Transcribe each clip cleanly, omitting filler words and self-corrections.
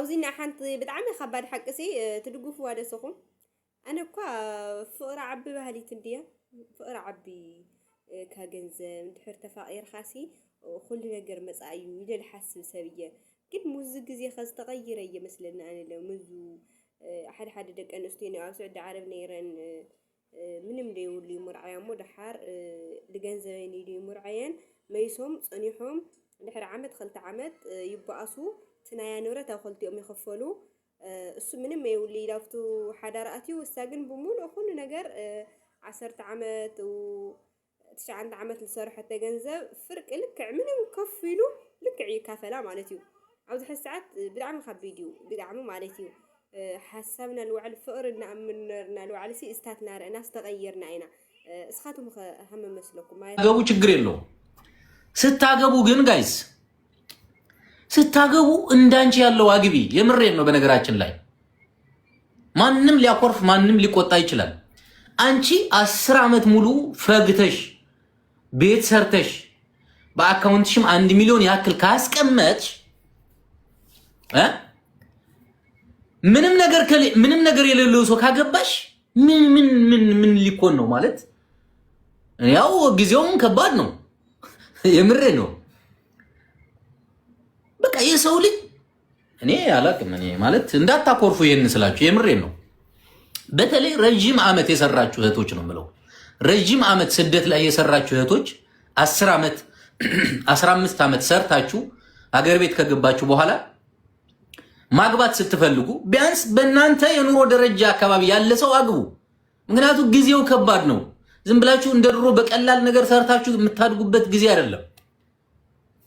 عاوزين حنت بدعمي خبر حقسي تدقفوا هذا سخون أنا كوا فقرا عبي بهالي تندية فقرا عبي كجنزم دحر تفاقير خاسي وخلي نجر مسعيو إلى الحس سوية كل موزق زي خاص تغير أي مثلنا أنا لو مزو حد دك أنا استيني أو سعد عارف نيران من ملي واللي مرعيان مو دحر لجنزمين اللي مرعيان ما يسهم صنيحهم دحر عمد خلت عمد يبقى أسو تنايا نورة تأخذ يوم يخفلوا السمنة ما يولي لافتو حداراتي والساقن بمول أخون نجار 10 عمت وتسع عند عمت الصار حتى جنزة فرق لك عمله مكفلو لك عي كفلا مالتيو عاوز أحس ساعات بدعم خبيديو بدعمه مالتيو حسبنا الوعي الفقر إن الوعي سي استاتنا ناس تغيرنا عنا اسخاتهم هم مسلكم ما جابوا ችግር የለውም ስታገቡ ግን ጋይስ ስታገቡ እንዳንቺ ያለው አግቢ የምሬን ነው በነገራችን ላይ ማንንም ሊያኮርፍ ማንንም ሊቆጣ ይችላል አንቺ 10 አመት ሙሉ ፈግተሽ ቤት ሰርተሽ በአካውንትሽም 1 ሚሊዮን ያክል ካስቀመጥሽ ምንም ነገር የሌለው ሰው ካገባሽ ምን ሊኮን ነው ማለት ያው ጊዜውም ከባድ ነው የምሬ ነው በቃ የሰው ልጅ እኔ አላቅም እኔ ማለት እንዳታኮርፉ ይሄን ስላችሁ የምሬ ነው በተለይ ረጅም አመት የሰራችሁ እህቶች ነው ምለው ረጅም አመት ስደት ላይ የሰራችሁ እህቶች 10 አመት 15 አመት ሰርታችሁ አገር ቤት ከገባችሁ በኋላ ማግባት ስትፈልጉ ቢያንስ በእናንተ የኑሮ ደረጃ አካባቢ ያለ ሰው አግቡ ምክንያቱም ጊዜው ከባድ ነው ዝም ብላችሁ እንደድሮ በቀላል ነገር ሰርታችሁ የምታድጉበት ጊዜ አይደለም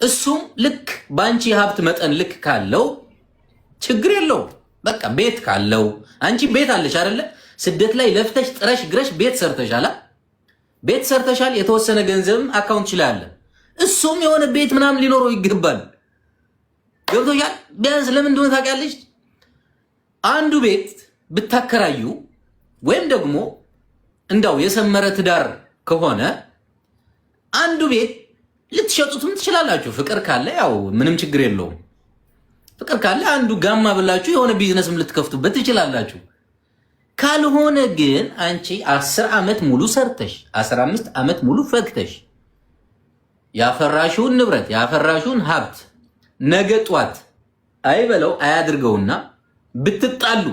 እሱም ልክ ባንቺ ሀብት መጠን ልክ ካለው ችግር የለው በቃ ቤት ካለው አንቺ ቤት አለሽ አይደለ ስደት ላይ ለፍተሽ ጥረሽ ግረሽ ቤት ሰርተሻል የተወሰነ ገንዘብ አካውንት ይችላል እሱም የሆነ ቤት ምናምን ሊኖረው ይገባል ገብቶሻል ቢያንስ ለምን እንደሆነ ታውቂያለሽ አንዱ ቤት ብታከራዩ ወይም ደግሞ እንዳው የሰመረ ትዳር ከሆነ አንዱ ቤት ልትሸጡትም ትችላላችሁ ፍቅር ካለ ያው ምንም ችግር የለውም ፍቅር ካለ አንዱ ጋማ ብላችሁ የሆነ ቢዝነስም ልትከፍቱበት ትችላላችሁ ካልሆነ ግን አንቺ 10 አመት ሙሉ ሰርተሽ 15 አመት ሙሉ ፈክተሽ ያፈራሽውን ንብረት ያፈራሽውን ሀብት ነገ ጧት አይበለው አያድርገውና ብትጣሉ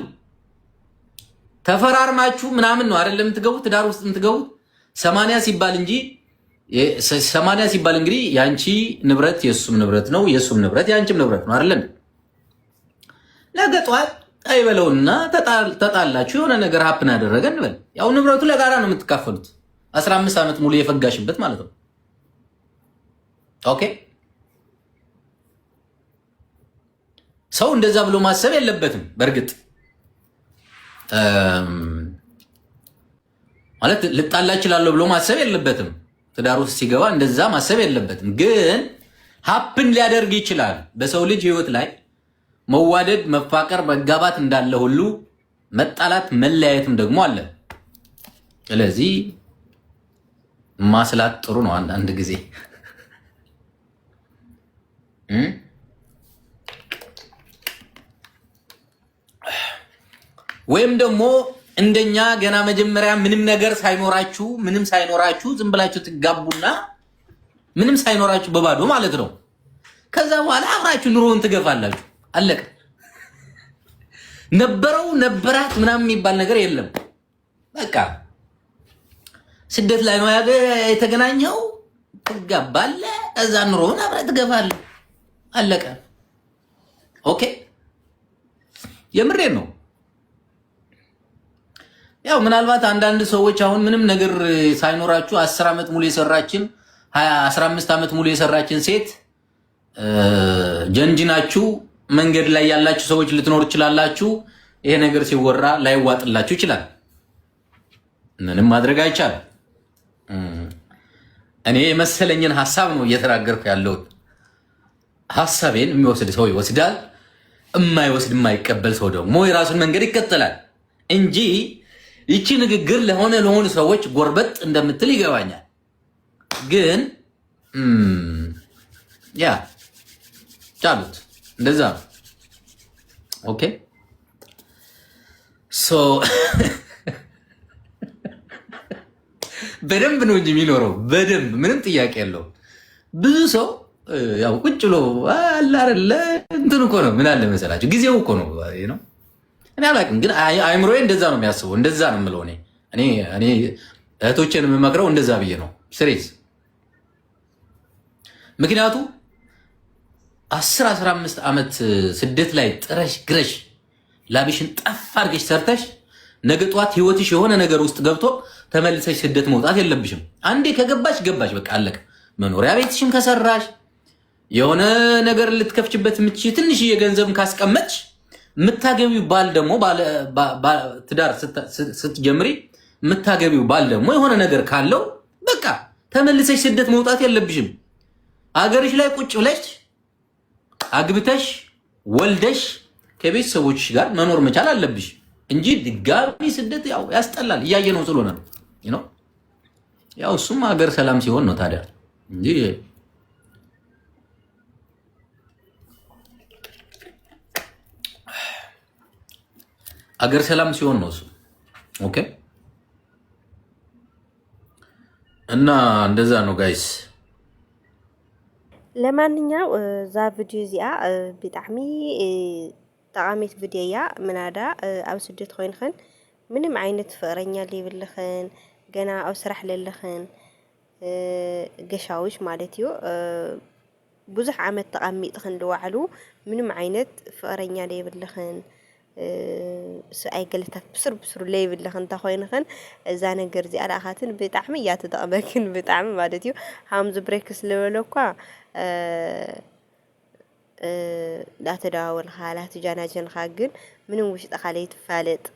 ተፈራርማችሁ ምናምን ነው አይደለም ትገቡት ትዳር ውስጥ ምትገቡት 80 ሲባል እንጂ 80 ሲባል እንግዲህ ያንቺ ንብረት የሱም ንብረት ነው የሱም ንብረት ያንቺም ንብረት ነው አይደለም ነገ ጧት አይበለውና ተጣላችሁ የሆነ ነገር ሀፕን አደረገ እንበል ያው ንብረቱ ለጋራ ነው የምትካፈሉት 15 አመት ሙሉ የፈጋሽበት ማለት ነው ኦኬ ሰው እንደዛ ብሎ ማሰብ የለበትም በርግጥ ማለት ልጣላ ይችላል ብሎ ማሰብ የለበትም ትዳር ውስጥ ሲገባ እንደዛ ማሰብ የለበትም ግን ሀፕን ሊያደርግ ይችላል በሰው ልጅ ህይወት ላይ መዋደድ መፋቀር መጋባት እንዳለ ሁሉ መጣላት መለያየትም ደግሞ አለ ስለዚህ ማስላት ጥሩ ነው አንድ ጊዜ ወይም ደግሞ እንደኛ ገና መጀመሪያ ምንም ነገር ሳይኖራችሁ ዝም ብላችሁ ትጋቡና ምንም ሳይኖራችሁ በባዶ ማለት ነው ከዛ በኋላ አብራችሁ ኑሮውን ትገፋላችሁ አለቀ ነበራት ምናምን የሚባል ነገር የለም በቃ ስደት ላይ ነው የተገናኘው ትጋባለህ እዛ ኑሮውን አብረህ ትገፋለህ አለቀ ኦኬ የምሬን ነው ያው ምናልባት አንዳንድ ሰዎች አሁን ምንም ነገር ሳይኖራችሁ 10 አመት ሙሉ የሰራችን 15 አመት ሙሉ የሰራችን ሴት ጀንጅናችሁ መንገድ ላይ ያላችሁ ሰዎች ልትኖር ይችላልላችሁ ይሄ ነገር ሲወራ ላይዋጥላችሁ ይችላል ምንም ማድረግ አይቻልም እኔ የመሰለኝን ሐሳብ ነው እየተናገርኩ ያለው ሐሳቤን የሚወስድ ሰው ይወስዳል የማይወስድ የማይቀበል ሰው ደግሞ የራሱን መንገድ ይከተላል እንጂ ይቺ ንግግር ለሆነ ሰዎች ጎርበጥ እንደምትል ይገባኛል ግን ያ ቻሉት እንደዛ ኦኬ ሶ በደንብ ነው እንጂ የሚኖረው በደንብ ምንም ጥያቄ የለውም። ብዙ ሰው ያው ቁጭ ብሎ አለ አይደለ እንትን እኮ ነው ምን አለ መሰላችሁ ጊዜው እኮ ነው ነው እኔ አላውቅም፣ ግን አይምሮዬ እንደዛ ነው የሚያስበው። እንደዛ ነው የምለው እኔ እህቶቼን የምመክረው እንደዛ ብዬ ነው ስሬስ። ምክንያቱ 10-15 ዓመት ስደት ላይ ጥረሽ ግረሽ ላብሽን ጠፍ አድርገሽ ሰርተሽ ነገ ጧት ህይወትሽ የሆነ ነገር ውስጥ ገብቶ ተመልሰሽ ስደት መውጣት የለብሽም። አንዴ ከገባሽ ገባሽ፣ በቃ አለቀ። መኖሪያ ቤትሽን ከሰራሽ የሆነ ነገር ልትከፍችበት የምትችይ ትንሽዬ ገንዘብን ካስቀመጥሽ የምታገቢው ባል ደግሞ ትዳር ስትጀምሪ የምታገቢው ባል ደግሞ የሆነ ነገር ካለው በቃ ተመልሰሽ ስደት መውጣት የለብሽም። አገርሽ ላይ ቁጭ ብለሽ አግብተሽ ወልደሽ ከቤተሰቦችሽ ጋር መኖር መቻል አለብሽ እንጂ ድጋሚ ስደት ያው ያስጠላል። እያየነው ስለሆነ ነው ያው እሱም አገር ሰላም ሲሆን ነው ታዲያ እንጂ አገር ሰላም ሲሆን ነው እሱ። ኦኬ እና እንደዛ ነው ጋይስ። ለማንኛው ዛ ቪዲዮ እዚኣ ብጣዕሚ ጠቃሚት ቪዲዮ እያ። ምናዳ ኣብ ስደት ኮይንክን ምንም ዓይነት ፍቅረኛ ዘይብልክን ገና ኣብ ስራሕ ዘለኽን ገሻዊሽ ማለት እዩ ብዙሕ ዓመት ተቐሚጥክን ዝዋዕሉ ምንም ዓይነት ፍቅረኛ ዘይብልክን سأي قلتها بسر ليه بالله خنت خوينخن زانا جرزي على أخاتن بتعمي يا تدقبكن بتعمي بعدتيو هامز بريكس لولوكا لا تداول خالات جانا جن خاجن منو وش تخليت فالت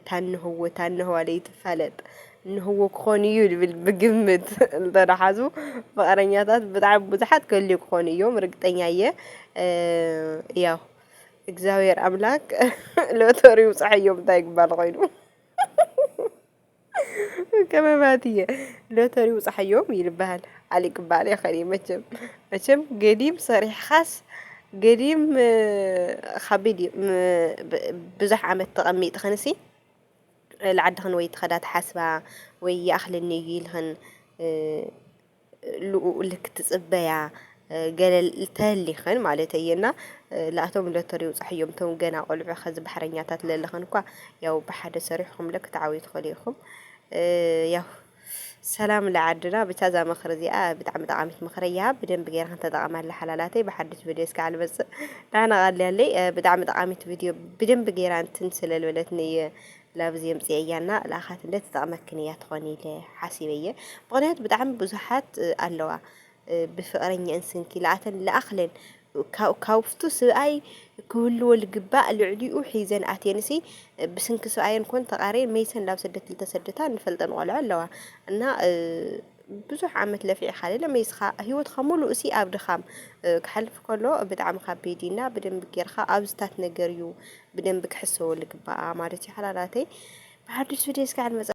تنه عليه تفالت إنه هو كونيو بالجمد الضرحازو فقرنياتات بتعب بزحت كل يوم كونيو مرقتنيايه ياو እግዚአብሔር አምላክ ሎተሪው ፀሐዮም ታይግባል ኮይኑ ከመባትየ ሎተሪው ፀሐዮም ይልባል አልቅባል ያኸሪ መቸም ገዲም ሰሪሕኻስ ገዲም خبيدي ብዙሕ ዓመት ተቐሚጥ ኸንሲ ለዓድኽን ወይ ተኸዳት ሓስባ ወይ ያኽልኒ ይልኽን ልክ ትጽበያ قال تهليخن مالتينا لا أتوم لتريو صحيهم توم جنا قلب خز بحرينياتات للخن كوا يو بحد سريحهم لك تعويض خليهم يو سلام لعدنا بتازا مخرزي بتعمل دعامة مخريها بدن بغير أنت دعامة لحلالاتي بحدث فيديوز كعل بس أنا قال لي بدعمل دعامة فيديو بدن بغير أن تنسل الولدني لا بزيم زيانا لا خات اللي تتمكنيات خوني لحاسبية بغنيات بدعم بزحات اللوا بفقرني إنسان كلاعة لأخلن كاوفتو سؤاي كل والجباء العليو حيزان أتينسي بسنك سؤاين كنت قارين ميسن لو سدت لتسدتان فلتن ولا علوا أنا بزح عمت لفي حالي لما يسخا هو تخمول وأسي أبد خام كحلف كله بدعم خبيدينا بدن بكيرخا أبستات نجريو بدن بكحسوا الجباء مارتي حلالاتي بحدش فيديوز كعن